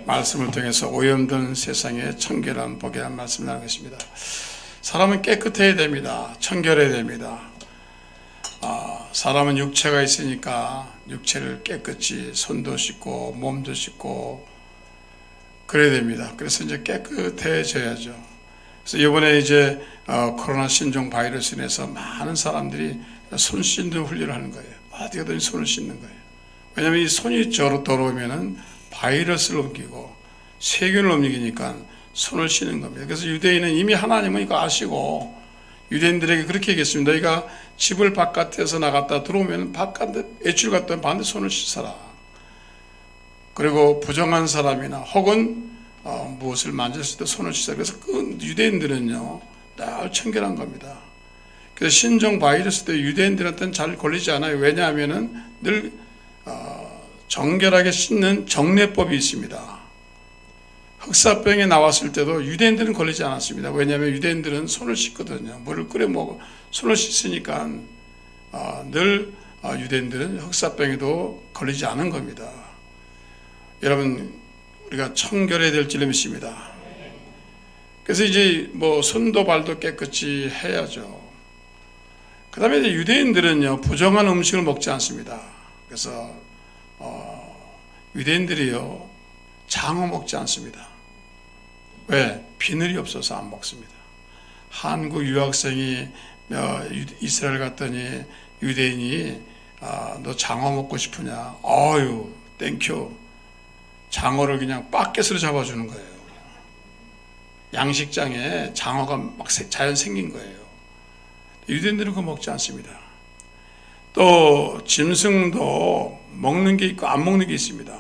말씀을 통해서 오염된 세상의 청결한 복에 대한 말씀을 나누는 것입니다. 사람은 깨끗해야 됩니다. 청결해야 됩니다. 사람은 육체가 있으니까 육체를 깨끗이 손도 씻고 몸도 씻고 그래야 됩니다. 그래서 이제 깨끗해져야죠. 그래서 이번에 이제 코로나 신종 바이러스 인해서 많은 사람들이 손 씻는 훈련을 하는 거예요. 어디 가든 손을 씻는 거예요. 왜냐하면 이 손이 더러우면은 바이러스를 옮기고 세균을 옮기니까 손을 씻는 겁니다. 그래서 유대인은 이미 하나님은 이거 아시고 유대인들에게 그렇게 얘기했습니다. 너희가 집을 바깥에서 나갔다 들어오면 바깥에 외출 갔다 반드시 손을 씻어라. 그리고 부정한 사람이나 혹은 무엇을 만졌을 때 손을 씻어라. 그래서 그 유대인들은요 늘 청결한 겁니다. 그래서 신종 바이러스 때 유대인들한테는 잘 걸리지 않아요. 왜냐하면은 늘 정결하게 씻는 정례법이 있습니다. 흑사병이 나왔을 때도 유대인들은 걸리지 않았습니다. 왜냐하면 유대인들은 손을 씻거든요. 물을 끓여 먹고 손을 씻으니까 늘 유대인들은 흑사병에도 걸리지 않은 겁니다. 여러분 우리가 청결해야 될 줄을 믿습니다. 그래서 이제 뭐 손도 발도 깨끗이 해야죠. 그 다음에 이제 유대인들은요 부정한 음식을 먹지 않습니다. 그래서 유대인들이요 장어 먹지 않습니다. 왜? 비늘이 없어서 안 먹습니다. 한국 유학생이 이스라엘 갔더니 유대인이 너 장어 먹고 싶으냐? 어유 땡큐. 장어를 그냥 바켓으로 잡아주는 거예요. 양식장에 장어가 막 자연 생긴 거예요. 유대인들은 그거 먹지 않습니다. 또 짐승도 먹는 게 있고 안 먹는 게 있습니다.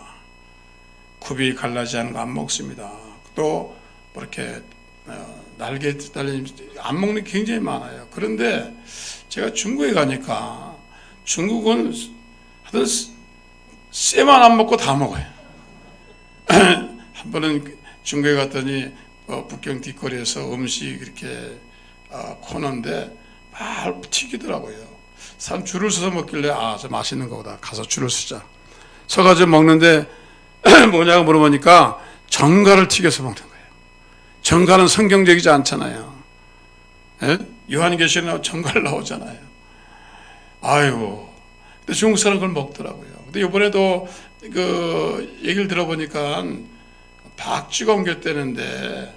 굽이 갈라지 않은 거 안 먹습니다. 또 뭐 이렇게 날개 달린 안 먹는 게 굉장히 많아요. 그런데 제가 중국에 가니까 중국은 하여튼 쇠만 안 먹고 다 먹어요. 한 번은 중국에 갔더니 북경 뒷거리에서 음식 이렇게 코너인데 막 튀기더라고요. 사람 줄을 서서 먹길래 저 맛있는 거보다 가서 줄을 서자. 서가지고 먹는데 뭐냐고 물어보니까 전갈을 튀겨서 먹는 거예요. 전갈은 성경적이지 않잖아요. 예? 요한계시록에 나오면 전갈 나오잖아요. 아이고. 근데 중국 사람 그걸 먹더라고요. 근데 이번에도 그 얘기를 들어보니까 박쥐가 옮겼다는데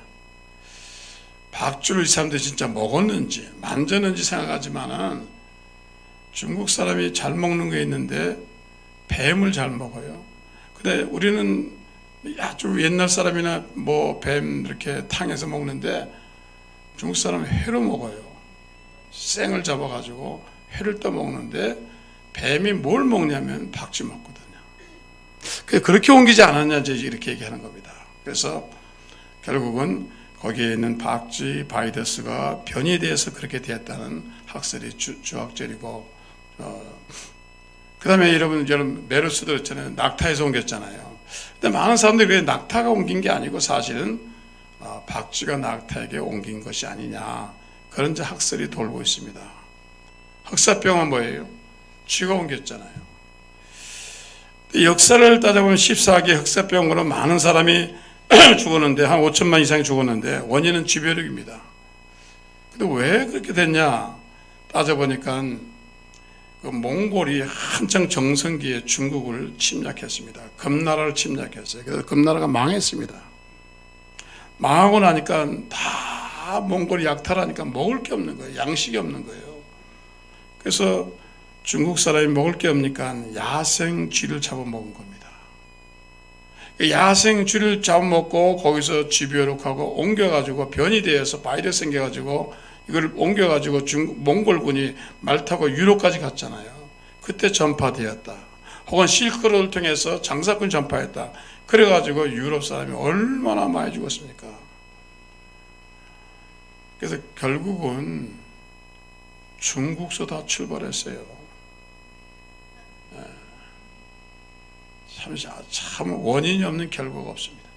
박쥐를 이 사람들이 진짜 먹었는지 만졌는지 생각하지만은 중국 사람이 잘 먹는 게 있는데 뱀을 잘 먹어요. 근데 우리는 아주 옛날 사람이나 뭐 뱀 이렇게 탕해서 먹는데 중국 사람은 회로 먹어요. 생을 잡아가지고 회를 떠 먹는데 뱀이 뭘 먹냐면 박쥐 먹거든요. 그렇게 옮기지 않았냐 이렇게 얘기하는 겁니다. 그래서 결국은 거기에 있는 박쥐 바이러스가 변이돼서 그렇게 되었다는 학설이 주학절이고 그 다음에 여러분 메르스도 있잖아요. 낙타에서 옮겼잖아요. 근데 많은 사람들이 왜 낙타가 옮긴 게 아니고 사실은 박쥐가 낙타에게 옮긴 것이 아니냐 그런 학설이 돌고 있습니다. 흑사병은 뭐예요? 쥐가 옮겼잖아요. 역사를 따져보면 14기 흑사병으로 많은 사람이 죽었는데 한 5천만 이상이 죽었는데 원인은 쥐벼룩입니다. 근데 왜 그렇게 됐냐 따져보니까 그 몽골이 한창 정성기에 중국을 침략했습니다. 금나라를 침략했어요. 그래서 금나라가 망했습니다. 망하고 나니까 다 몽골이 약탈하니까 먹을 게 없는 거예요. 양식이 없는 거예요. 그래서 중국 사람이 먹을 게 없으니까 야생 쥐를 잡아먹은 겁니다. 야생 쥐를 잡아먹고 거기서 쥐벼룩하고 옮겨가지고 변이 되어서 바이러스 생겨가지고 이걸 옮겨가지고 몽골군이 말 타고 유럽까지 갔잖아요. 그때 전파되었다. 혹은 실크로드를 통해서 장사꾼 전파했다. 그래가지고 유럽 사람이 얼마나 많이 죽었습니까? 그래서 결국은 중국서 다 출발했어요. 참 원인이 없는 결과가 없습니다.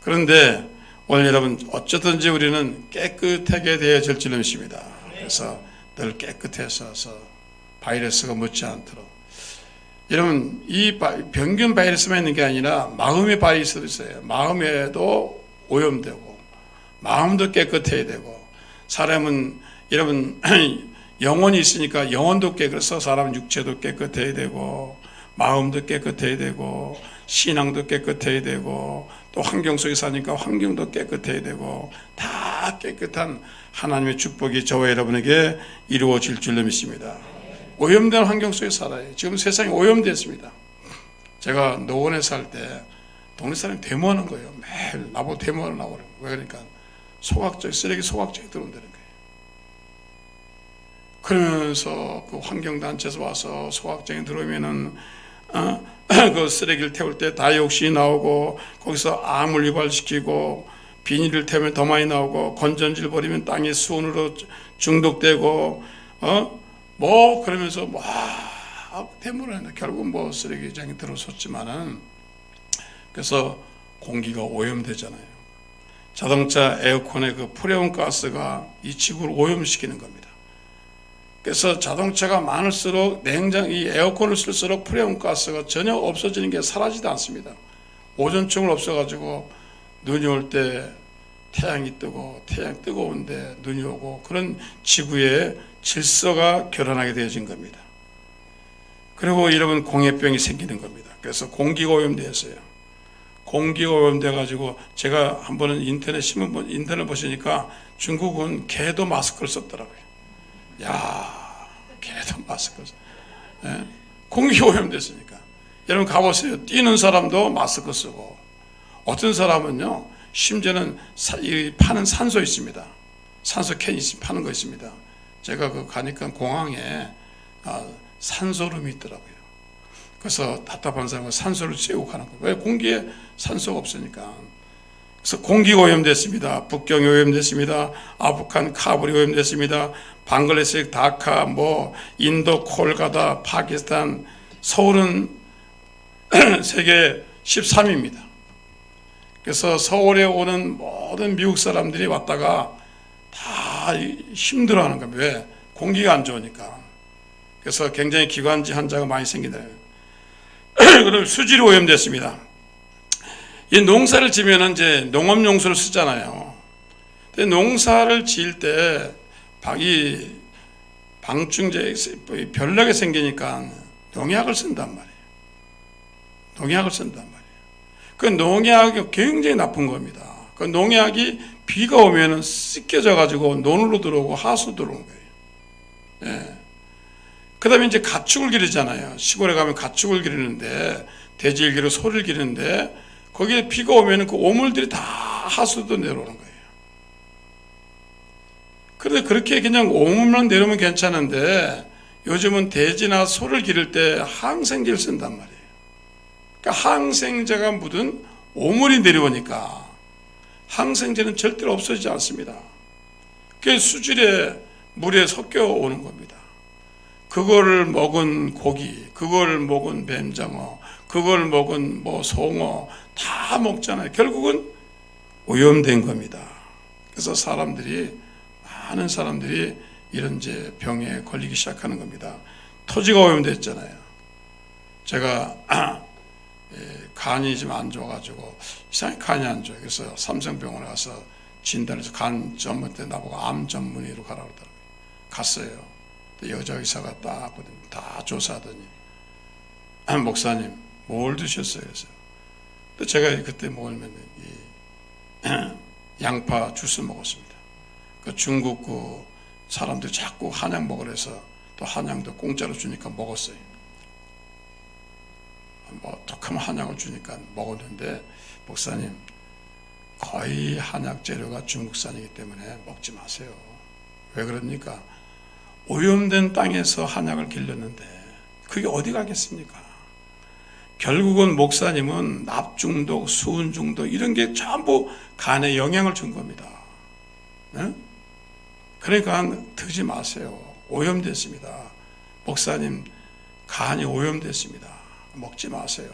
그런데 오늘 여러분 어쨌든지 우리는 깨끗하게 되어질 줄로 믿습니다. 그래서 늘 깨끗해서 바이러스가 묻지 않도록 여러분, 이 병균 바이러스만 있는 게 아니라 마음의 바이러스도 있어요. 마음에도 오염되고 마음도 깨끗해야 되고, 사람은 여러분 영혼이 있으니까 영혼도 깨끗해서 사람 육체도 깨끗해야 되고 마음도 깨끗해야 되고 신앙도 깨끗해야 되고 또 환경 속에 사니까 환경도 깨끗해야 되고, 다 깨끗한 하나님의 축복이 저와 여러분에게 이루어질 줄로 믿습니다. 오염된 환경 속에 살아요. 지금 세상이 오염됐습니다. 제가 노원에 살 때 동네 사람이 데모하는 거예요. 매일 나보고 데모하러 나오라고. 왜 그러니까 쓰레기 소각적이 들어온다는 거예요. 그러면서 그 환경단체에서 와서 소각적이 들어오면은 그 쓰레기를 태울 때 다이옥신이 나오고, 거기서 암을 유발시키고, 비닐을 태우면 더 많이 나오고, 건전지를 버리면 땅에 수온으로 중독되고, 그러면서 데모를 했는데 결국 쓰레기장에 들어섰지만은, 그래서 공기가 오염되잖아요. 자동차 에어컨의 그 프레온 가스가 이 지구를 오염시키는 겁니다. 그래서 자동차가 많을수록 이 에어컨을 쓸수록 프레온 가스가 전혀 없어지는 게 사라지지 않습니다. 오존층을 없어가지고 눈이 올 때 태양이 뜨고, 태양 뜨거운데 눈이 오고, 그런 지구의 질서가 결혼하게 되어진 겁니다. 그리고 여러분, 공해병이 생기는 겁니다. 그래서 공기가 오염되었어요. 공기가 오염돼가지고, 제가 한 번은 인터넷 보시니까 중국은 개도 마스크를 썼더라고요. 개도 마스크를 썼어요. 공기가 오염됐으니까. 여러분 가보세요. 뛰는 사람도 마스크 쓰고, 어떤 사람은요, 심지어는 파는 산소 있습니다. 산소 캔이 파는 거 있습니다. 제가 가니까 공항에 산소룸이 있더라고요. 그래서 답답한 사람은 산소를 쐬고 가는 거예요. 왜? 공기에 산소가 없으니까. 그래서 공기가 오염됐습니다. 북경이 오염됐습니다. 아프간 카불이 오염됐습니다. 방글라데시 다카, 인도 콜가다, 파키스탄, 서울은 세계 13위입니다. 그래서 서울에 오는 모든 미국 사람들이 왔다가 다 힘들어하는 겁니다. 왜? 공기가 안 좋으니까. 그래서 굉장히 기관지 환자가 많이 생긴다. 그럼 수질이 오염됐습니다. 이 농사를 지면은 이제 농업용수를 쓰잖아요. 근데 농사를 지을 때 방충제 별나게 생기니까 농약을 쓴단 말이에요. 농약을 쓴단 말이에요. 그 농약이 굉장히 나쁜 겁니다. 그 농약이 비가 오면은 씻겨져 가지고 논으로 들어오고 하수로 들어오는 거예요. 그 다음에 이제 가축을 기르잖아요. 시골에 가면 가축을 기르는데, 돼지를 기르고 소를 기르는데, 거기에 비가 오면은 그 오물들이 다 하수도 내려오는 거예요. 그런데 그렇게 그냥 오물만 내려오면 괜찮은데, 요즘은 돼지나 소를 기를 때 항생제를 쓴단 말이에요. 그러니까 항생제가 묻은 오물이 내려오니까 항생제는 절대로 없어지지 않습니다. 그게 수질에 물에 섞여 오는 겁니다. 그거를 먹은 고기, 그걸 먹은 뱀장어, 그걸 먹은 송어 다 먹잖아요. 결국은 오염된 겁니다. 그래서 많은 사람들이 이런 이제 병에 걸리기 시작하는 겁니다. 토지가 오염됐잖아요. 제가 간이 좀 안 좋아가지고 이상하게 간이 안 좋아요. 그래서 삼성병원에 가서 진단해서 간 전문 때 나보고 암 전문의로 가라고 그러더라고요. 갔어요. 여자 의사가 딱 다 조사하더니, 목사님 뭘 드셨어요? 그래서 또 제가 그때 먹으면 양파 주스 먹었습니다. 그 중국 그 사람들이 자꾸 한약 먹으래서 또 한약도 공짜로 주니까 먹었어요. 독한 한약을 주니까 먹었는데, 목사님 거의 한약 재료가 중국산이기 때문에 먹지 마세요. 왜 그럽니까? 오염된 땅에서 한약을 길렀는데 그게 어디 가겠습니까? 결국은 목사님은 납중독, 수은중독 이런 게 전부 간에 영향을 준 겁니다. 네? 그러니까 드지 마세요. 오염됐습니다. 목사님 간이 오염됐습니다. 먹지 마세요.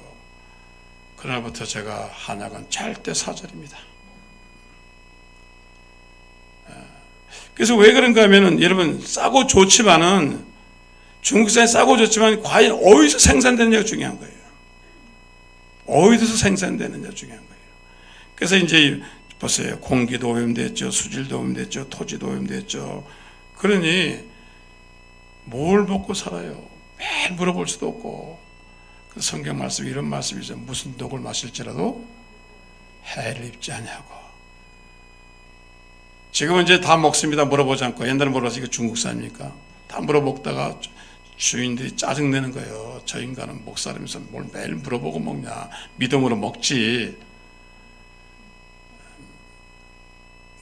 그날부터 제가 한약은 절대 사절입니다. 그래서 왜 그런가 하면은, 여러분 싸고 좋지만은 중국산이 싸고 좋지만 과연 어디서 생산되느냐가 중요한 거예요. 어디서 생산되느냐 중요한 거예요. 그래서 이제 보세요. 공기도 오염됐죠. 수질도 오염됐죠. 토지도 오염됐죠. 그러니 뭘 먹고 살아요? 매일 물어볼 수도 없고. 그래서 성경 말씀 이런 말씀이죠. 무슨 독을 마실지라도 해를 입지 않냐고. 지금은 이제 다 먹습니다. 물어보지 않고. 옛날에 물어봐서 이거 중국산입니까? 다 물어먹다가 주인들이 짜증내는 거예요. 저 인간은 목사라면서 뭘 매일 물어보고 먹냐. 믿음으로 먹지.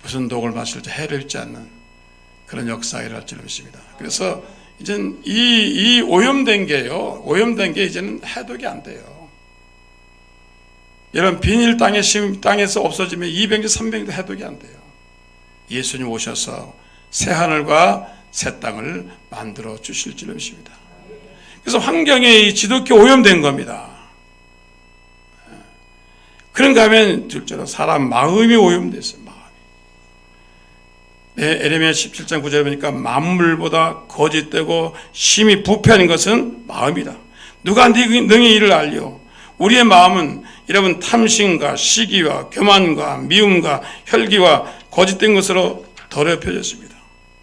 무슨 독을 마실지 해를 입지 않는 그런 역사가 일어날 것입니다. 그래서 이제는 이 오염된 게요. 오염된 게 이제는 해독이 안 돼요. 이런 비닐 땅에서 없어지면 200년, 300년도 해독이 안 돼요. 예수님 오셔서 새 하늘과 새 땅을 만들어 주실 줄 믿습니다. 그래서 환경에 이 지독히 오염된 겁니다. 그런가 하면 둘째로 사람 마음이 오염됐어요. 에레미야 17장 9절에 보니까 만물보다 거짓되고 심히 부패하는 것은 마음이다. 누가 능히 이를 알리오? 우리의 마음은 여러분 탐심과 시기와 교만과 미움과 혈기와 거짓된 것으로 더럽혀졌습니다.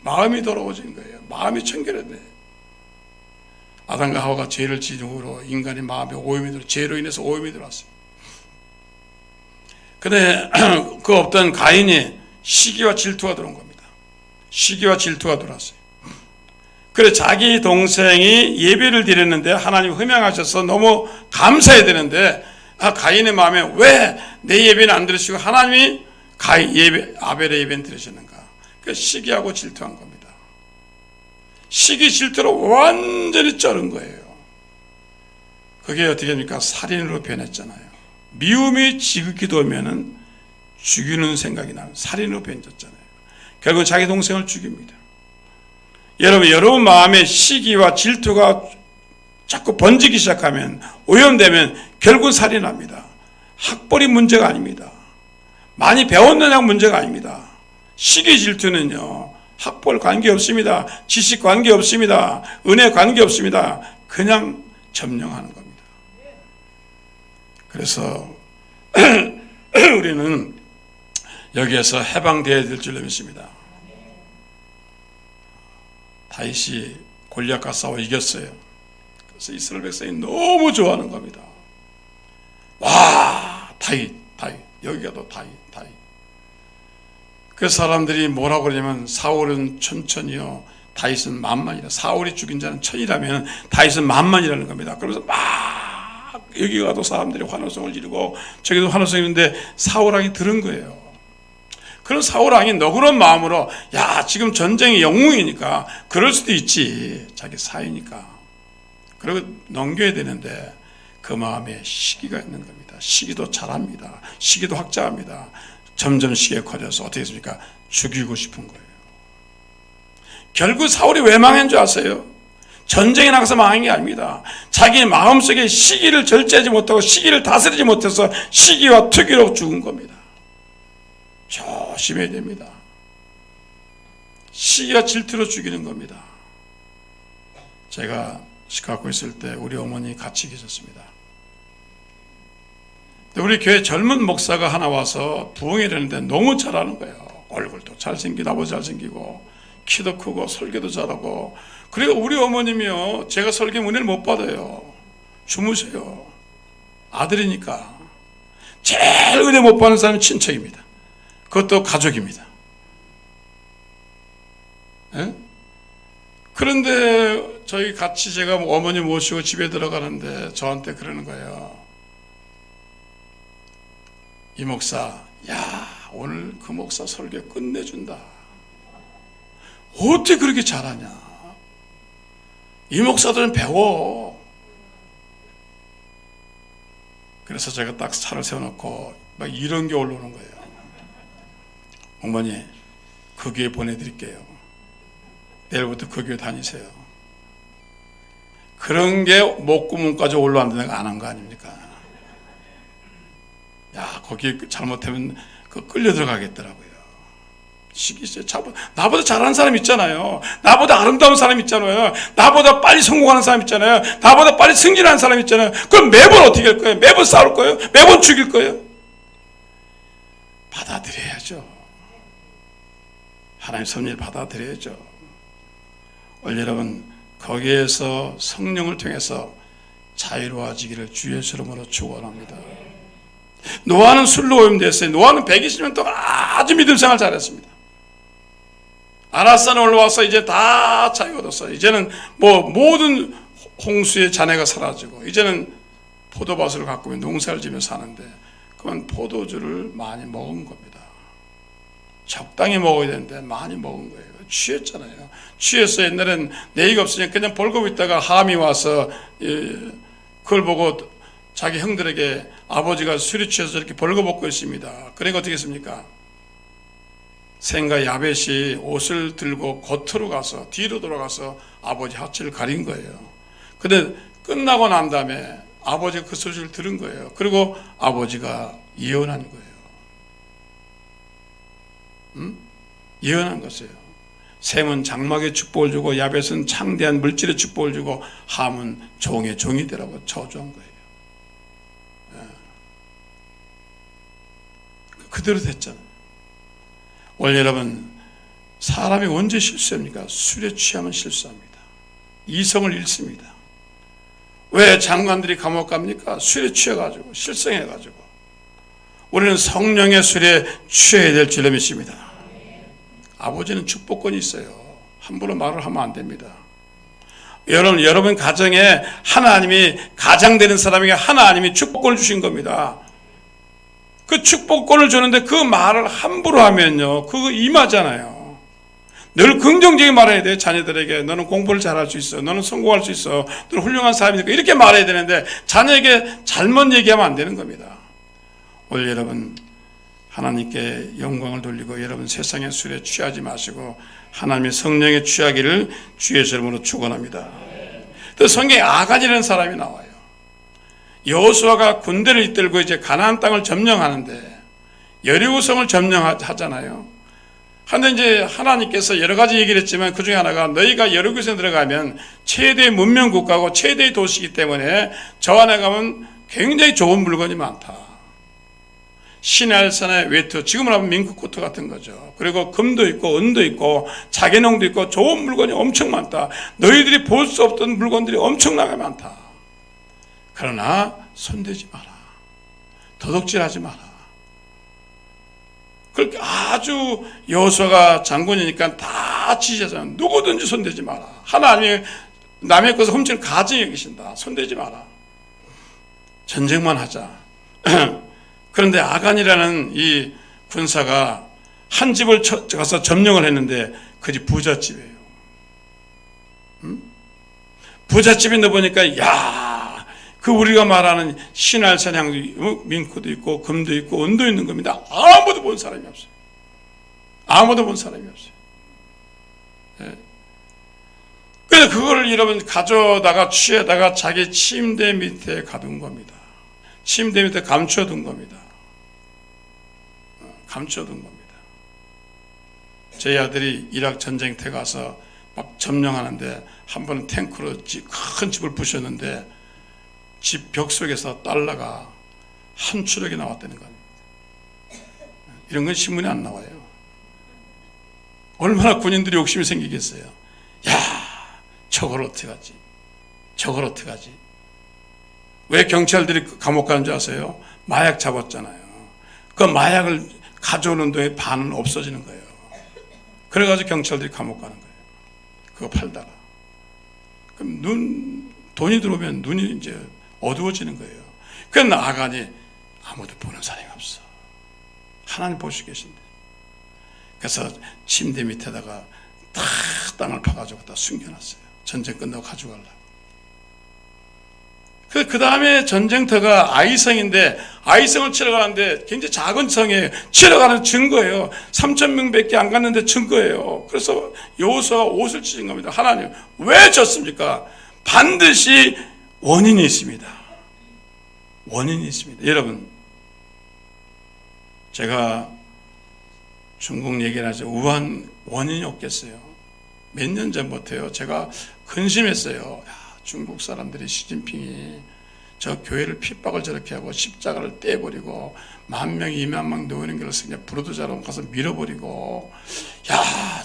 마음이 더러워진 거예요. 마음이 청결했네. 아담과 하와가 죄를 지음으로 인간의 마음에 오염이 들어 죄로 인해서 오염이 들어왔어요. 근데 그 없던 가인이 시기와 질투가 들어온 겁니다. 시기와 질투가 들어왔어요. 그래 자기 동생이 예배를 드렸는데 하나님 흠양하셔서 너무 감사해야 되는데 가인의 마음에 왜 내 예배는 안 들으시고 하나님이 아벨의 예배는 들으셨는가? 그 시기하고 질투한 겁니다. 시기 질투로 완전히 쩔은 거예요. 그게 어떻게 됩니까? 살인으로 변했잖아요. 미움이 지극히 돌면은 죽이는 생각이 나는 살인으로 변했잖아요. 결국 자기 동생을 죽입니다. 여러분 마음에 시기와 질투가 자꾸 번지기 시작하면 오염되면 결국은 살인합니다. 학벌이 문제가 아닙니다. 많이 배웠느냐가 문제가 아닙니다. 시기 질투는요 학벌 관계없습니다. 지식 관계없습니다. 은혜 관계없습니다. 그냥 점령하는 겁니다. 그래서 우리는 여기에서 해방되어야 될 줄 믿습니다. 다윗이 골리앗과 싸워 이겼어요. 그래서 이스라엘 백성이 너무 좋아하는 겁니다. 와, 다윗 여기가 또 다윗. 그 사람들이 뭐라고 그러냐면 사울은 천천히요, 다윗은 만만이라. 사울이 죽인 자는 천이라면 다윗은 만만이라는 겁니다. 그러면서 막 여기 가도 사람들이 환호성을 지르고 저기도 환호성이 있는데 사울왕이 들은 거예요. 그런 사울왕이 너그러운 마음으로 야 지금 전쟁이 영웅이니까 그럴 수도 있지, 자기 사이니까 그리고 넘겨야 되는데 그 마음에 시기가 있는 겁니다. 시기도 잘합니다. 시기도 확장합니다. 점점 시기가 커져서 어떻게 했습니까? 죽이고 싶은 거예요. 결국 사울이 왜 망한 줄 아세요? 전쟁에 나가서 망한 게 아닙니다. 자기 마음속에 시기를 절제하지 못하고 시기를 다스리지 못해서 시기와 투기로 죽은 겁니다. 조심해야 됩니다. 시기가 질투로 죽이는 겁니다. 제가 시카고 있을 때 우리 어머니 같이 계셨습니다. 우리 교회 젊은 목사가 하나 와서 부흥회를 했는데 너무 잘하는 거예요. 얼굴도 잘생기고 아버지 잘생기고 키도 크고 설교도 잘하고. 그리고 우리 어머님이요, 제가 설교 은혜를 못 받아요. 주무세요. 아들이니까. 제일 은혜 못 받는 사람은 친척입니다. 그것도 가족입니다. 에? 그런데 저희 같이 제가 어머니 모시고 집에 들어가는데 저한테 그러는 거예요. 이 목사, 야 오늘 그 목사 설교 끝내준다. 어떻게 그렇게 잘하냐. 이 목사들은 배워. 그래서 제가 딱 차를 세워놓고 막 이런 게 올라오는 거예요. 어머니, 그 교회 보내드릴게요. 내일부터 그 교회 다니세요. 그런 게 목구멍까지 올라왔는데 내가 안 한 거 아닙니까? 야, 거기 잘못하면 그 끌려 들어가겠더라고요. 시기세. 나보다 잘하는 사람 있잖아요. 나보다 아름다운 사람 있잖아요. 나보다 빨리 성공하는 사람 있잖아요. 나보다 빨리 승진하는 사람 있잖아요. 그럼 매번 어떻게 할 거예요? 매번 싸울 거예요? 매번 죽일 거예요? 받아들여야죠. 하나님 섭리를 받아들여야죠. 오늘 여러분 거기에서 성령을 통해서 자유로워지기를 주 예수 이름으로 축원합니다. 노아는 술로 오염됐어요. 노아는 120년 동안 아주 믿음 생활 잘했습니다. 아라산에 올라와서 이제 다 자유가 얻었어요. 이제는 모든 홍수의 잔해가 사라지고 이제는 포도밭을 갖고 농사를 지며 사는데 그건 포도주를 많이 먹은 겁니다. 적당히 먹어야 되는데 많이 먹은 거예요. 취했잖아요. 취해서 옛날엔 내의가 없으니까 그냥 벌고 있다가 함이 와서 그걸 보고 자기 형들에게 아버지가 술이 취해서 이렇게 벌거벗고 있습니다. 그러니까 어떻게 했습니까? 셈과 야벳이 옷을 들고 겉으로 가서 뒤로 돌아가서 아버지 하체를 가린 거예요. 근데 끝나고 난 다음에 아버지가 그 소식을 들은 거예요. 그리고 아버지가 예언한 거예요. 예언한 것이에요. 셈은 장막의 축복을 주고 야벳은 창대한 물질의 축복을 주고 함은 종의 종이 되라고 저주한 거예요. 그대로 됐잖아요. 오늘 여러분 사람이 언제 실수합니까? 술에 취하면 실수합니다. 이성을 잃습니다. 왜 장관들이 감옥 갑니까? 술에 취해가지고 실성해가지고. 우리는 성령의 술에 취해야 될 줄로 믿습니다. 아버지는 축복권이 있어요. 함부로 말을 하면 안 됩니다. 여러분 가정에 하나님이 가장되는 사람에게 하나님이 축복권을 주신 겁니다. 그 축복권을 주는데 그 말을 함부로 하면요 그거 임하잖아요. 늘 긍정적인 말해야 돼요. 자녀들에게 너는 공부를 잘할 수 있어, 너는 성공할 수 있어, 너는 훌륭한 사람이니까 이렇게 말해야 되는데 자녀에게 잘못 얘기하면 안 되는 겁니다. 오늘 여러분 하나님께 영광을 돌리고 여러분 세상의 술에 취하지 마시고 하나님의 성령에 취하기를 주의 이름으로 축원합니다. 또 성경에 아간이라는 사람이 나와요. 여호수아가 군대를 이끌고 이제 가나안 땅을 점령하는데 여리고성을 점령하잖아요. 근데 이제 하나님께서 여러 가지 얘기를 했지만 그 중에 하나가 너희가 여리고성에 들어가면 최대의 문명 국가고 최대의 도시이기 때문에 저 안에 가면 굉장히 좋은 물건이 많다. 시내산의 외투, 지금으로 하면 민크 코트 같은 거죠. 그리고 금도 있고 은도 있고 자개농도 있고 좋은 물건이 엄청 많다. 너희들이 볼 수 없던 물건들이 엄청나게 많다. 그러나 손대지 마라. 도둑질하지 마라. 그렇게 아주 여호수아가 장군이니까 다 지시하잖아요. 누구든지 손대지 마라. 하나님이 남의 것을 훔치는 가증히 여기신다. 손대지 마라. 전쟁만 하자. 그런데 아간이라는 이 군사가 한 집을 가서 점령을 했는데 그 집 부잣집이에요. 부잣집에 넣어보니까 그 우리가 말하는 신할산 향도 민크도 있고 금도 있고 은도 있는 겁니다. 아무도 본 사람이 없어요. 아무도 본 사람이 없어요. 네. 그래서 그거를 여러분 가져다가 취해다가 자기 침대 밑에 가둔 겁니다. 침대 밑에 감춰둔 겁니다. 감춰둔 겁니다. 저희 아들이 이락 전쟁터에 가서 막 점령하는데 한 번은 탱크로 큰 집을 부셨는데 집 벽 속에서 달러가 한 추럭이 나왔다는 겁니다. 이런 건 신문에 안 나와요. 얼마나 군인들이 욕심이 생기겠어요. 저걸 어떻게 하지? 저걸 어떻게 하지? 왜 경찰들이 감옥 가는 줄 아세요? 마약 잡았잖아요. 그 마약을 가져오는 동안 반은 없어지는 거예요. 그래가지고 경찰들이 감옥 가는 거예요. 그거 팔다가. 그럼 돈이 들어오면 눈이 이제 어두워지는 거예요. 그래서 아간이 아무도 보는 사람이 없어. 하나님 보시고 계신데. 그래서 침대 밑에다가 다 땅을 파가지고 다 숨겨놨어요. 전쟁 끝나고 가져가려고. 그 다음에 전쟁터가 아이성인데 아이성을 치러 가는데 굉장히 작은 성이에요. 치러 가는 증거예요. 3,000명밖에 안 갔는데 증거예요. 그래서 여호수아가 옷을 찢은 겁니다. 하나님 왜 졌습니까? 반드시 원인이 있습니다. 원인이 있습니다. 여러분 제가 중국 얘기를 하죠. 원인이 없겠어요. 몇 년 전부터요, 제가 근심했어요. 중국 사람들이 시진핑이 저 교회를 핍박을 저렇게 하고 십자가를 떼버리고 10,000명, 20,000명 놓이는 걸 그냥 부르도자로 가서 밀어버리고,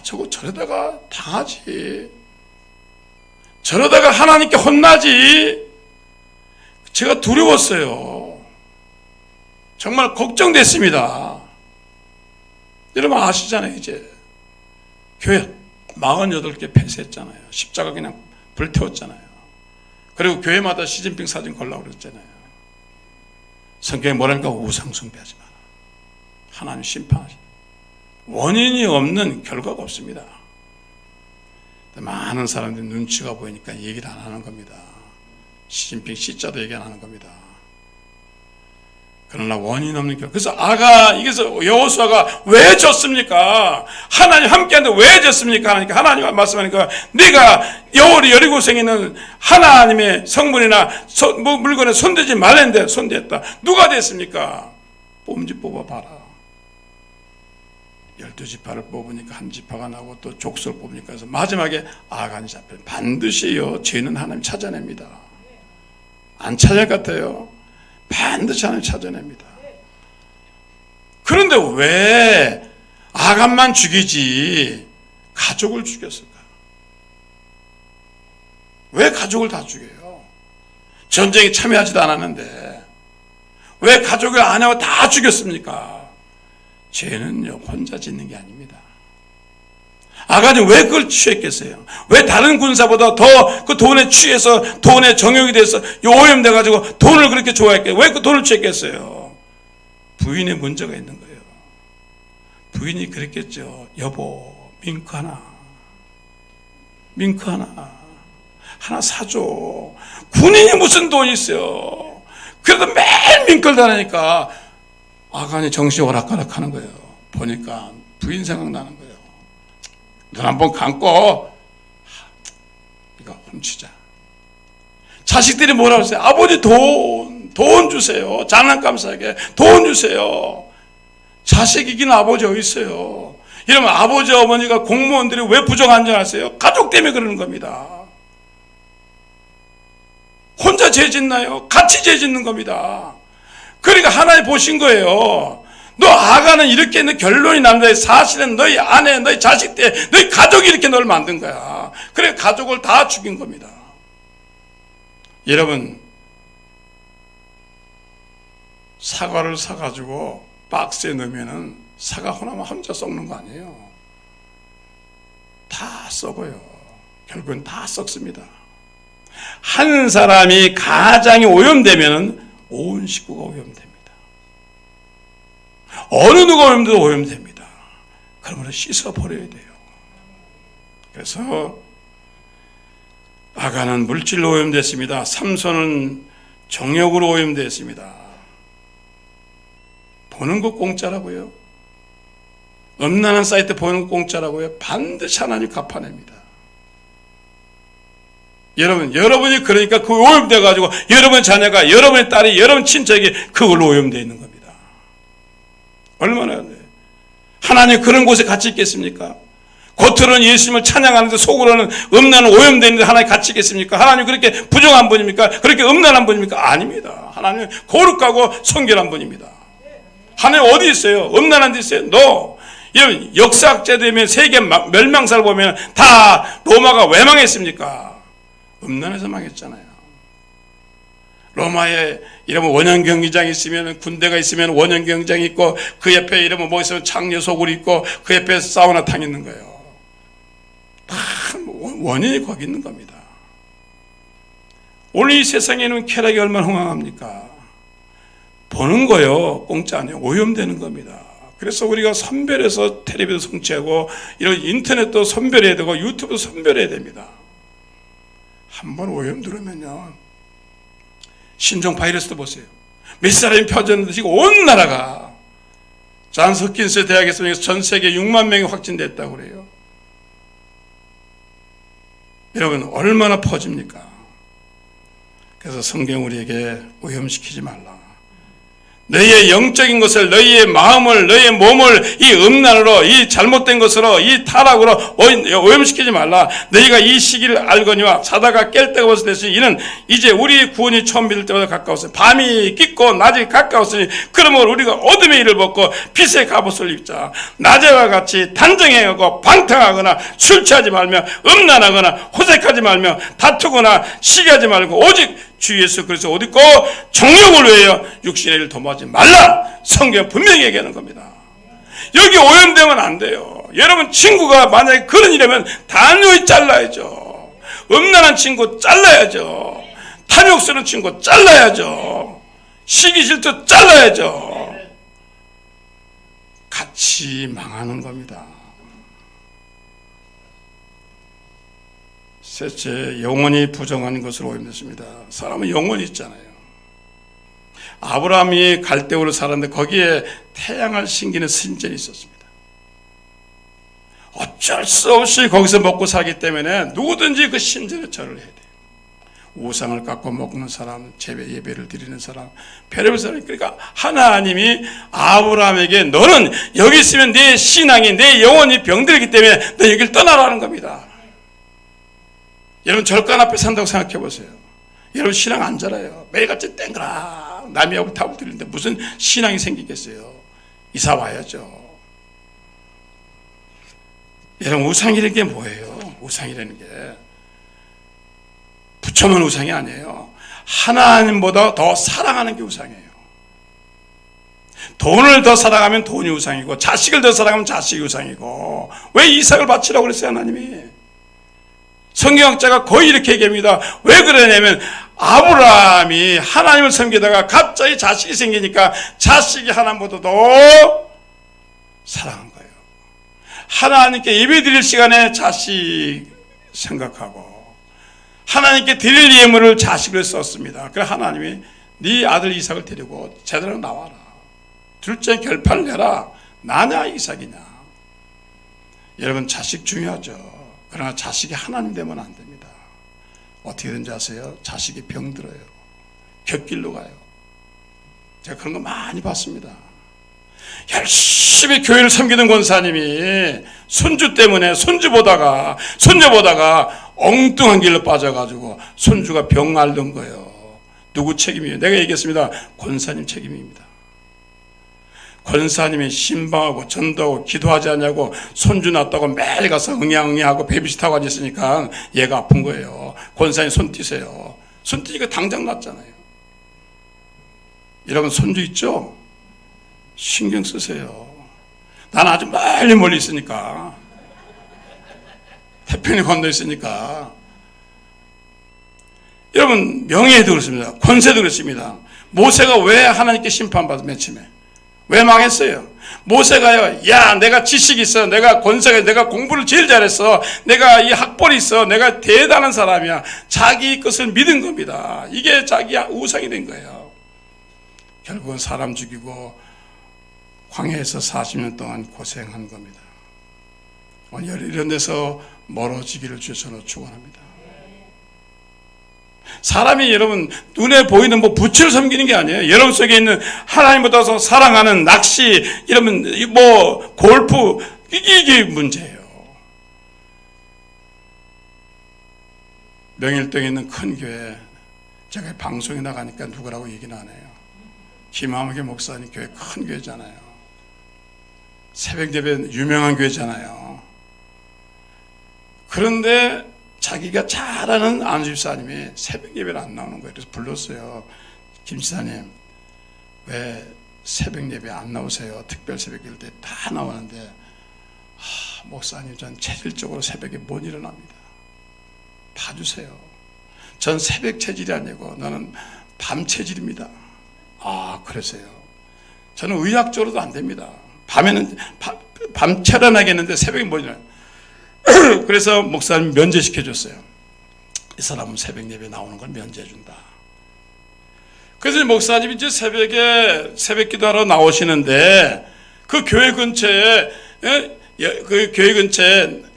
저거 저러다가 당하지. 저러다가 하나님께 혼나지. 제가 두려웠어요. 정말 걱정됐습니다. 여러분 아시잖아요. 이제 교회 48개 폐쇄했잖아요. 십자가 그냥 불태웠잖아요. 그리고 교회마다 시진핑 사진 걸라고 그랬잖아요. 성경에 뭐라니까? 우상 숭배하지 마라. 하나님 심판하시. 원인이 없는 결과가 없습니다. 많은 사람들이 눈치가 보이니까 얘기를 안 하는 겁니다. 시진핑 C자도 얘기 안 하는 겁니다. 그러나 원인 없는 결과. 그래서 이게서 여호수아가 왜 졌습니까? 하나님 함께하는데 왜 졌습니까? 하니까 하나님이 말씀하니까 네가 여리고성에 있는 하나님의 성물이나 물건에 손대지 말랬는데 손댔다. 누가 됐습니까? 뽑음지 뽑아봐라. 12지파를 뽑으니까 한 지파가 나고 또 족속을 뽑으니까 해서 마지막에 아간이 잡혀요. 반드시요 죄는 하나님 찾아냅니다. 안 찾을 것 같아요. 반드시 하나님 찾아냅니다. 그런데 왜 아간만 죽이지 가족을 죽였을까? 왜 가족을 다 죽여요? 전쟁에 참여하지도 않았는데 왜 가족을 아내와 다 죽였습니까? 죄는요 혼자 짓는 게 아닙니다. 아간이 왜 그걸 취했겠어요? 왜 다른 군사보다 더 그 돈에 취해서 돈에 정욕이 돼서 오염돼 가지고 돈을 그렇게 좋아했겠어요? 왜 그 돈을 취했겠어요? 부인의 문제가 있는 거예요. 부인이 그랬겠죠. 여보, 밍크 하나 사줘. 군인이 무슨 돈이 있어요? 그래도 매일 밍크를 다니니까 아간이 정신이 오락가락하는 거예요. 보니까 부인 생각나는 거예요. 눈 한번 감고 이거 훔치자. 자식들이 뭐라고 했어요? 아버지 돈 주세요. 장난감 사게 돈 주세요. 자식 이기는 아버지 어디 있어요? 이러면 아버지 어머니가 공무원들이 왜 부정한 줄 아세요? 가족 때문에 그러는 겁니다. 혼자 죄 짓나요? 같이 죄 짓는 겁니다. 그러니까 하나님 보신 거예요. 너 아가는 이렇게 했는데 결론이 난다. 사실은 너희 아내, 너희 자식 때, 너희 가족이 이렇게 너를 만든 거야. 그래 가족을 다 죽인 겁니다. 여러분, 사과를 사가지고 박스에 넣으면은 사과 하나만 혼자 썩는 거 아니에요. 다 썩어요. 결국은 다 썩습니다. 한 사람이 가장이 오염되면은 온 식구가 오염됩니다. 어느 누가 오염돼도 오염됩니다. 그러면 씻어버려야 돼요. 그래서 아간은 물질로 오염됐습니다. 삼손은 정욕으로 오염됐습니다. 보는 거 공짜라고요? 음란한 사이트 보는 거 공짜라고요? 반드시 하나님 갚아냅니다. 여러분이 그러니까 그 오염돼가지고 여러분의 자녀가, 여러분의 딸이, 여러분 친척이 그걸로 오염되어 있는 겁니다. 얼마나 하나님 그런 곳에 같이 있겠습니까? 겉으로는 예수님을 찬양하는데 속으로는 음란은 오염되는데 하나님 같이 있겠습니까? 하나님 그렇게 부정한 분입니까? 그렇게 음란한 분입니까? 아닙니다. 하나님은 거룩하고 성결한 분입니다. 하나님 어디 있어요? 음란한 데 있어요? No. 여러분 역사학자들 보면 세계 멸망사를 보면 다 로마가 왜 망했습니까? 음란해서 망했잖아요. 로마에 이러면 원형 경기장이 있으면, 군대가 있으면 원형 경기장이 있고, 그 옆에 이러면 뭐 있으면 창녀 소굴이 있고, 그 옆에 사우나탕 있는 거예요. 다 원인이 거기 있는 겁니다. 오늘 이 세상에는 쾌락이 얼마나 흥황합니까? 보는 거요 공짜 아니에요. 오염되는 겁니다. 그래서 우리가 선별해서 텔레비도 성취하고 이런 인터넷도 선별해야 되고 유튜브도 선별해야 됩니다. 한번 오염 들으면요, 신종 바이러스도 보세요. 몇 사람이 펴졌는데 지금 온 나라가, 존스 홉킨스 대학에서 전 세계 6만 명이 확진됐다고 그래요. 여러분 얼마나 퍼집니까? 그래서 성경 우리에게 오염시키지 말라. 너희의 영적인 것을, 너희의 마음을, 너희의 몸을 이 음란으로, 이 잘못된 것으로, 이 타락으로 오염시키지 말라. 너희가 이 시기를 알거니와 자다가 깰 때가 벌써 됐으니 이는 이제 우리 구원이 처음 믿을 때보다 가까웠으니 밤이 깊고 낮이 가까웠으니 그러므로 우리가 어둠의 일을 벗고 빛의 갑옷을 입자. 낮에와 같이 단정해하고 방탕하거나 술 취하지 말며 음란하거나 호색하지 말며 다투거나 시기하지 말고 오직 주 예수 그리스도 옷 입고 정욕을 위하여 육신의 일을 도모하지 말라. 성경 분명히 얘기하는 겁니다. 여기 오염되면 안 돼요. 여러분 친구가 만약에 그런 일이면 단호히 잘라야죠. 음란한 친구 잘라야죠. 탐욕스러운 친구 잘라야죠. 시기 질투 잘라야죠. 같이 망하는 겁니다. 셋째, 영혼이 부정한 것으로 오염됐습니다. 사람은 영혼이 있잖아요. 아브라함이 갈대우를 살았는데 거기에 태양을 숨기는 신전이 있었습니다. 어쩔 수 없이 거기서 먹고 살기 때문에 누구든지 그 신전에 절을 해야 돼요. 우상을 깎고 먹는 사람, 예배를 드리는 사람, 별의별 사람. 그러니까 하나님이 아브라함에게 너는 여기 있으면 내 신앙이, 내 영혼이 병들기 때문에 너 여기를 떠나라는 겁니다. 여러분 절간 앞에 산다고 생각해 보세요. 여러분 신앙 안 자라요. 매일같이 땡그라 남이하고 타고 드리는데 무슨 신앙이 생기겠어요. 이사 와야죠. 여러분 우상이라는 게 뭐예요? 우상이라는 게 부처만 우상이 아니에요. 하나님보다 더 사랑하는 게 우상이에요. 돈을 더 사랑하면 돈이 우상이고 자식을 더 사랑하면 자식이 우상이고 왜 이삭을 바치라고 그랬어요 하나님이? 성경학자가 거의 이렇게 얘기합니다. 왜 그러냐면 아브라함이 하나님을 섬기다가 갑자기 자식이 생기니까 자식이 하나님보다 더 사랑한 거예요. 하나님께 예배 드릴 시간에 자식 생각하고 하나님께 드릴 예물을 자식을 썼습니다. 그래서 하나님이 네 아들 이삭을 데리고 제대로 나와라. 둘째 결판을 내라. 나냐 이삭이냐. 여러분 자식 중요하죠. 그러나 자식이 하나님 되면 안 됩니다. 어떻게 된지 아세요? 자식이 병들어요. 곁길로 가요. 제가 그런 거 많이 봤습니다. 열심히 교회를 섬기는 권사님이 손주 때문에 손주 보다가 엉뚱한 길로 빠져가지고 손주가 병 앓는 거예요. 누구 책임이에요? 내가 얘기했습니다. 권사님 책임입니다. 권사님이 신방하고 전도하고 기도하지 않냐고 손주 낳았다고 매일 가서 응애하고 베이비시타고 앉았으니까 얘가 아픈 거예요. 권사님 손 띄세요. 손 띄니까 당장 낫잖아요. 여러분 손주 있죠? 신경 쓰세요. 나는 아주 멀리 있으니까 태평이 건너 있으니까. 여러분 명예도 그렇습니다. 권세도 그렇습니다. 모세가 왜 하나님께 심판받아 맨 처음에 왜 망했어요? 모세가요, 야, 내가 지식이 있어. 내가 권세가 있어. 내가 공부를 제일 잘했어. 내가 이 학벌이 있어. 내가 대단한 사람이야. 자기 것을 믿은 겁니다. 이게 자기 우상이 된 거예요. 결국은 사람 죽이고 광야에서 40년 동안 고생한 겁니다. 이런 데서 멀어지기를 주셔서 축원합니다. 사람이 여러분 눈에 보이는 부처를 섬기는 게 아니에요. 여러분 속에 있는 하나님보다 더 사랑하는 낚시, 이러면 골프, 이게 문제예요. 명일동에 있는 큰 교회, 제가 방송에 나가니까 누구라고 얘기는 안 해요. 김하목의 목사님 교회 큰 교회잖아요. 새벽 예배 유명한 교회잖아요. 그런데 자기가 잘 아는 안수집사님이 새벽 예배를 안 나오는 거예요. 그래서 불렀어요. 김 지사님, 왜 새벽 예배 안 나오세요? 특별 새벽 예배 때 다 나오는데, 목사님, 전 체질적으로 새벽에 못 일어납니다. 봐주세요. 전 새벽 체질이 아니고 나는 밤 체질입니다. 그러세요. 저는 의학적으로도 안 됩니다. 밤에는 밤처럼 하겠는데 새벽에 못 일어나요. 그래서 목사님 면제시켜줬어요. 이 사람은 새벽 예배 나오는 걸 면제해준다. 그래서 목사님이 이제 새벽에 새벽 기도하러 나오시는데 그 교회 근처에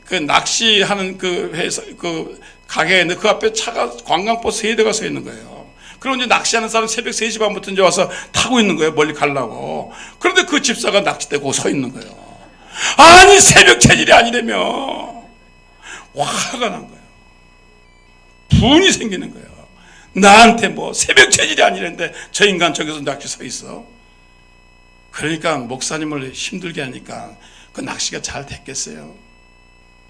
그 낚시하는 그 회사 그 가게에 있는 그 앞에 차가 관광버스 3대가 서 있는 거예요. 그럼 이제 낚시하는 사람 새벽 3시 반부터 이제 와서 타고 있는 거예요. 멀리 가려고. 그런데 그 집사가 낚싯대 고 서 있는 거예요. 아니, 새벽 체질이 아니라며. 화가 난 거예요. 분이 생기는 거예요. 나한테 뭐 새벽 체질이 아니랬는데 저 인간 저기서 낚시 서 있어. 그러니까 목사님을 힘들게 하니까 그 낚시가 잘 됐겠어요.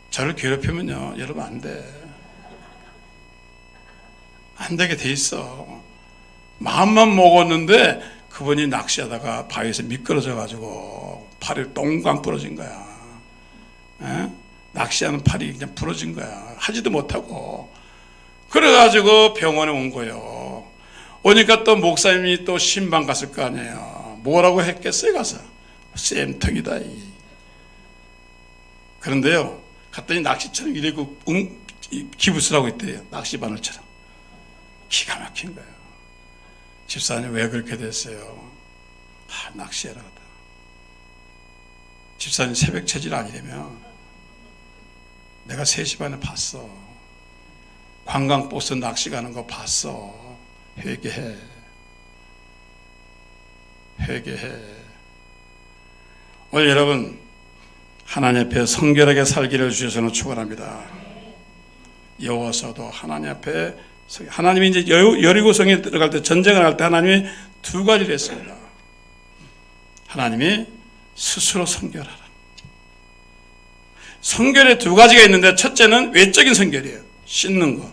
저를 괴롭히면요, 여러분 안 돼. 안 되게 돼 있어. 마음만 먹었는데 그분이 낚시하다가 바위에서 미끄러져 가지고 팔이 똥강 부러진 거야. 에? 낚시하는 팔이 그냥 부러진 거야. 하지도 못하고. 그래가지고 병원에 온 거예요. 오니까 또 목사님이 또 신방 갔을 거 아니에요. 뭐라고 했겠어요, 가서? 쌤통이다. 그런데요, 갔더니 낚시처럼 이래고 기부스를 하고 있대요. 낚시 바늘처럼. 기가 막힌 거예요. 집사님 왜 그렇게 됐어요? 낚시하러 갔다. 집사님 새벽 체질 아니라면 내가 3시 반에 봤어. 관광버스 낚시 가는 거 봤어. 회개해. 회개해. 오늘 여러분, 하나님 앞에 성결하게 살기를 주셔서 축원합니다. 여호와서도 하나님 앞에, 하나님이 이제 여리고성에 들어갈 때, 전쟁을 할 때 하나님이 2가지를 했습니다. 하나님이 스스로 성결하라. 성결에 2가지가 있는데, 첫째는 외적인 성결이에요. 씻는 거,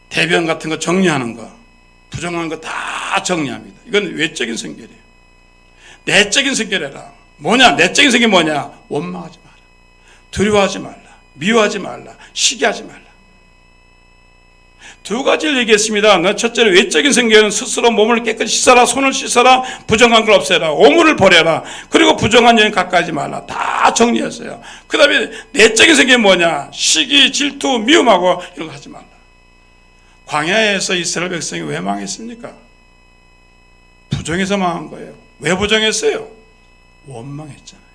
대변 같은 거 정리하는 거, 부정한 거 다 정리합니다. 이건 외적인 성결이에요. 내적인 성결해라. 뭐냐? 내적인 성결이 뭐냐? 원망하지 마라. 두려워하지 말라. 미워하지 말라. 시기하지 말라. 2가지를 얘기했습니다. 첫째로 외적인 성결은 스스로 몸을 깨끗이 씻어라. 손을 씻어라. 부정한 걸 없애라. 오물을 버려라. 그리고 부정한 여인 가까이 하지 말라. 다 정리했어요. 그 다음에 내적인 성결이 뭐냐? 시기, 질투, 미움하고 이런 거 하지 말라. 광야에서 이스라엘 백성이 왜 망했습니까? 부정해서 망한 거예요. 왜 부정했어요? 원망했잖아요.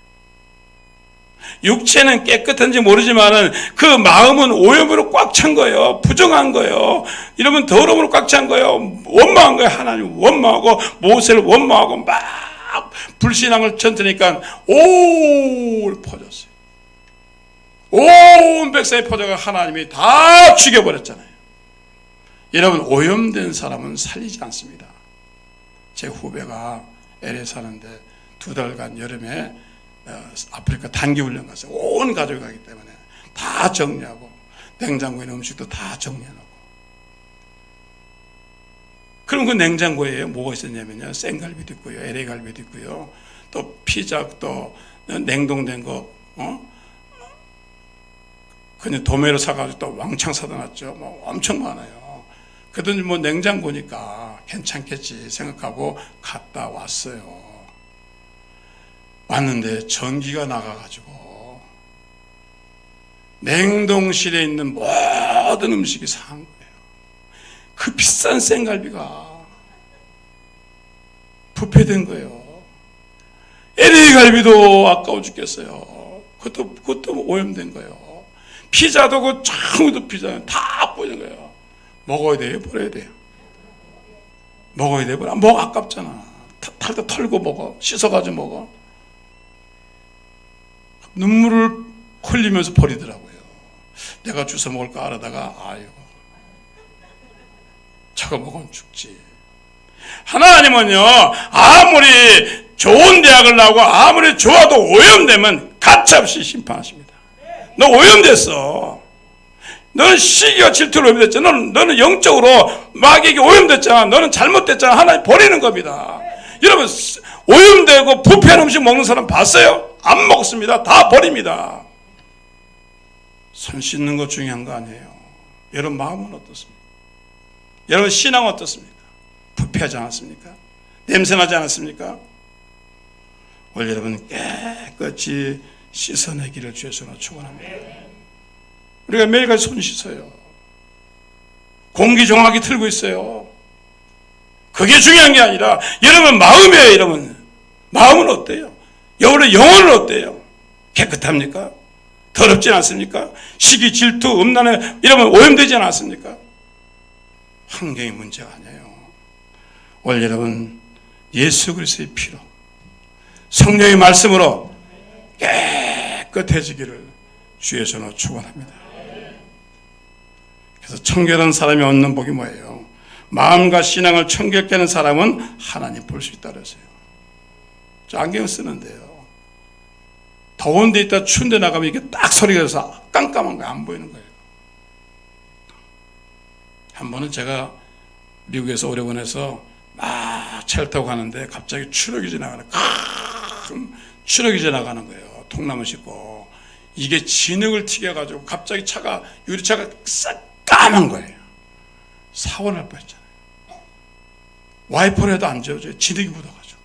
육체는 깨끗한지 모르지만은 그 마음은 오염으로 꽉 찬 거예요. 부정한 거예요. 이러면 더러움으로 꽉 찬 거예요. 원망한 거예요. 하나님 원망하고 모세를 원망하고 막 불신앙을 전드니까 온 퍼졌어요. 온 백성이 퍼져가 하나님이 다 죽여버렸잖아요. 여러분, 오염된 사람은 살리지 않습니다. 제 후배가 LA 사는데 2달간 여름에 아프리카 단기 훈련 갔어요. 온 가족이 가기 때문에 다 정리하고 냉장고에 있는 음식도 다 정리해놓고. 그럼 그 냉장고에 뭐가 있었냐면요, 생갈비도 있고요, LA 갈비도 있고요, 또 피자, 또 냉동된 거, 그냥 도매로 사가지고 또 왕창 사다 놨죠. 뭐 엄청 많아요. 그랬더니 뭐 냉장고니까 괜찮겠지 생각하고 갔다 왔어요. 왔는데 전기가 나가가지고 냉동실에 있는 모든 음식이 상한 거예요. 그 비싼 생갈비가 부패된 거예요. LA 갈비도 아까워 죽겠어요. 그것도 오염된 거예요. 피자도 그 짱도 피자 다 뿌린 거예요. 먹어야 돼요? 버려야 돼요? 먹어야 돼요? 먹어, 아깝잖아. 탈 때 털고 먹어. 씻어가지고 먹어. 눈물을 흘리면서 버리더라고요. 내가 주워 먹을까 알아다가 아유, 저거 먹으면 죽지. 하나님은요, 아무리 좋은 대학을 나오고 아무리 좋아도 오염되면 가차없이 심판하십니다. 너 오염됐어. 너는 시기와 질투로 오염됐잖아. 너는 영적으로 마귀에게 오염됐잖아. 너는 잘못됐잖아. 하나님 버리는 겁니다. 여러분, 오염되고 부패한 음식 먹는 사람 봤어요? 안 먹습니다. 다 버립니다. 손 씻는 거 중요한 거 아니에요. 여러분 마음은 어떻습니까? 여러분 신앙은 어떻습니까? 부패하지 않았습니까? 냄새나지 않았습니까? 오늘 여러분 깨끗이 씻어내기를 주여서 축원합니다. 우리가 매일같이 손 씻어요. 공기 정확히 틀고 있어요. 그게 중요한 게 아니라 여러분 마음이에요. 여러분 마음은 어때요? 여러분의 영혼은 어때요? 깨끗합니까? 더럽지 않습니까? 시기, 질투, 음란에 여러분 오염되지 않았습니까? 환경이 문제가 아니에요. 오늘 여러분 예수 그리스도의 피로 성령의 말씀으로 깨끗해지기를 주의 손으로 축원합니다. 그래서 청결한 사람이 얻는 복이 뭐예요? 마음과 신앙을 청결케 하는 사람은 하나님 볼 수 있다 그랬어요. 저 안경 쓰는데요, 더운 데 있다 추운 데 나가면 이게 딱 소리가 나서 깜깜한 거예요. 안 보이는 거예요. 한 번은 제가 미국에서 오레곤에서 막 차를 타고 가는데 갑자기 추럭이 지나가는, 큰 추럭이 지나가는 거예요. 통나무 싣고. 이게 진흙을 튀겨가지고 갑자기 차가, 유리차가 싹 까만 거예요. 사고 날 뻔했잖아요. 와이퍼를 해도 안 지워져요. 진흙이 묻어가지고.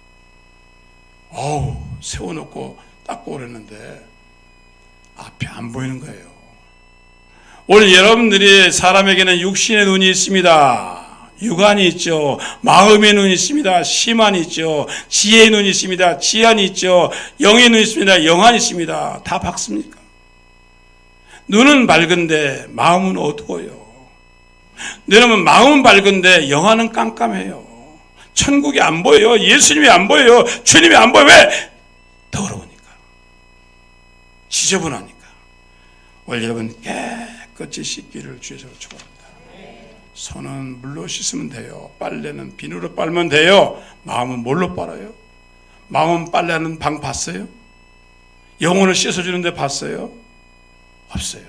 어우, 세워놓고 닦고 그랬는데 앞이 안 보이는 거예요. 오늘 여러분들이 사람에게는 육신의 눈이 있습니다. 육안이 있죠. 마음의 눈이 있습니다. 심안이 있죠. 지혜의 눈이 있습니다. 지안이 있죠. 영의 눈이 있습니다. 영안이 있습니다. 다 밝습니까? 눈은 밝은데 마음은 어두워요. 여러분, 마음은 밝은데 영안은 깜깜해요. 천국이 안 보여요. 예수님이 안 보여요. 주님이 안 보여요. 왜? 더러우니까, 지저분하니까. 오늘 여러분 깨끗이 씻기를 주에서 축원합니다. 손은 물로 씻으면 돼요. 빨래는 비누로 빨면 돼요. 마음은 뭘로 빨아요? 마음 빨래하는 방 봤어요? 영혼을 씻어주는데 봤어요? 없어요.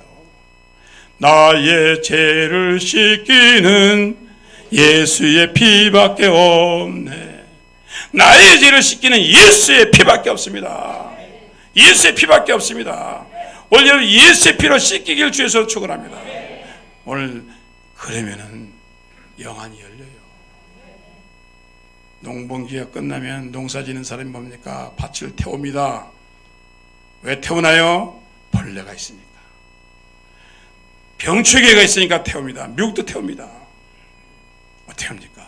나의 죄를 씻기는 예수의 피밖에 없네. 나의 죄를 씻기는 예수의 피밖에 없습니다. 예수의 피밖에 없습니다. 오늘 여러분 예수의 피로 씻기길 주에서 축원합니다. 오늘 그러면은 영안이 열려요. 농번기가 끝나면 농사 지는 사람이 뭡니까? 밭을 태웁니다. 왜 태우나요? 벌레가 있으니까. 병충해가 있으니까 태웁니다. 미국도 태웁니다. 어떻게 합니까?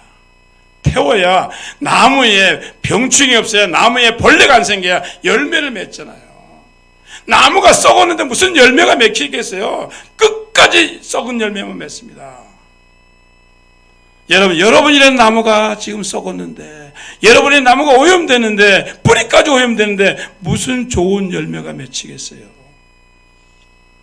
태워야 나무에 병충해 없어야, 나무에 벌레가 안 생겨야 열매를 맺잖아요. 나무가 썩었는데 무슨 열매가 맺히겠어요? 끝까지 썩은 열매만 맺습니다. 여러분이라는 나무가 지금 썩었는데, 여러분의 나무가 오염되는데, 뿌리까지 오염되는데 무슨 좋은 열매가 맺히겠어요?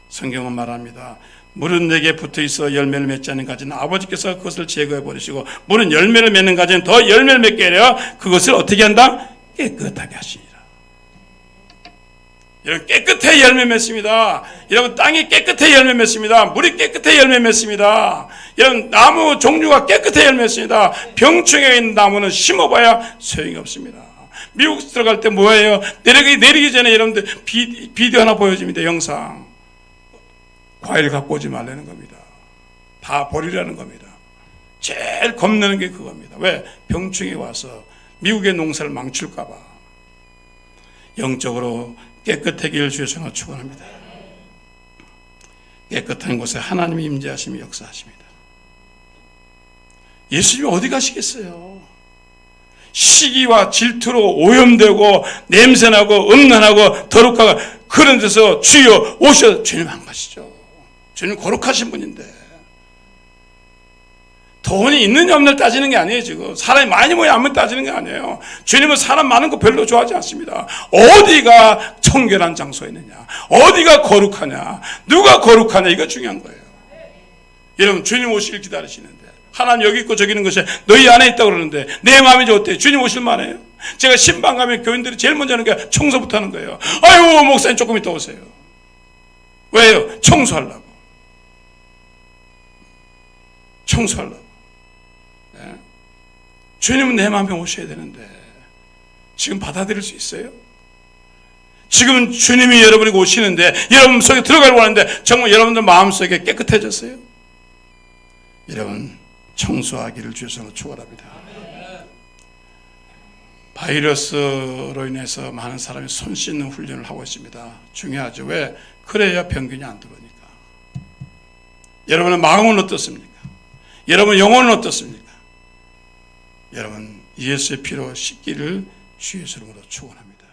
성경은 말합니다. 물은 내게 붙어있어 열매를 맺지 않는 가지는 아버지께서 그것을 제거해 버리시고, 물은 열매를 맺는 가지는 더 열매를 맺게 하려 그것을 어떻게 한다? 깨끗하게 하시니라. 여러분, 깨끗해 열매 맺습니다. 여러분, 땅이 깨끗해 열매 맺습니다. 물이 깨끗해 열매 맺습니다. 여러분, 나무 종류가 깨끗해 열매 맺습니다. 병충해 있는 나무는 심어봐야 소용이 없습니다. 미국 들어갈 때 뭐예요? 내리기 전에 여러분들 비디오 하나 보여줍니다. 영상. 과일 갖고 오지 말라는 겁니다. 다 버리라는 겁니다. 제일 겁내는 게 그겁니다. 왜? 병충해 와서 미국의 농사를 망칠까 봐. 영적으로 깨끗하기를 주의 손으로 축원합니다. 깨끗한 곳에 하나님이 임재하시며 역사하십니다. 예수님이 어디 가시겠어요? 시기와 질투로 오염되고 냄새나고 음란하고 더럽고 그런 데서 주여 오셔. 주님 안 가시죠. 주님 거룩하신 분인데. 돈이 있느냐 없느냐 따지는 게 아니에요. 지금 사람이 많이 모여 안 모여 따지는 게 아니에요. 주님은 사람 많은 거 별로 좋아하지 않습니다. 어디가 청결한 장소에 있느냐, 어디가 거룩하냐, 누가 거룩하냐, 이거 중요한 거예요. 여러분, 주님 오시길 기다리시는데, 하나님 여기 있고 저기 있는 것이 너희 안에 있다고 그러는데 내 마음이 어때요? 주님 오실 만해요? 제가 신방 가면 교인들이 제일 먼저 하는 게 청소부터 하는 거예요. 아유, 목사님 조금 이따 오세요. 왜요? 청소하려고. 청소하려고. 주님은 내 마음에 오셔야 되는데 지금 받아들일 수 있어요? 지금 주님이 여러분에게 오시는데, 여러분 속에 들어가려고 하는데 정말 여러분들 마음속에 깨끗해졌어요? 여러분, 청소하기를 주셔서 축원합니다. 바이러스로 인해서 많은 사람이 손 씻는 훈련을 하고 있습니다. 중요하죠. 왜? 그래야 병균이 안 들어오니까. 여러분의 마음은 어떻습니까? 여러분 영혼은 어떻습니까? 여러분 예수의 피로 씻기를 주의 이름으로 축원합니다.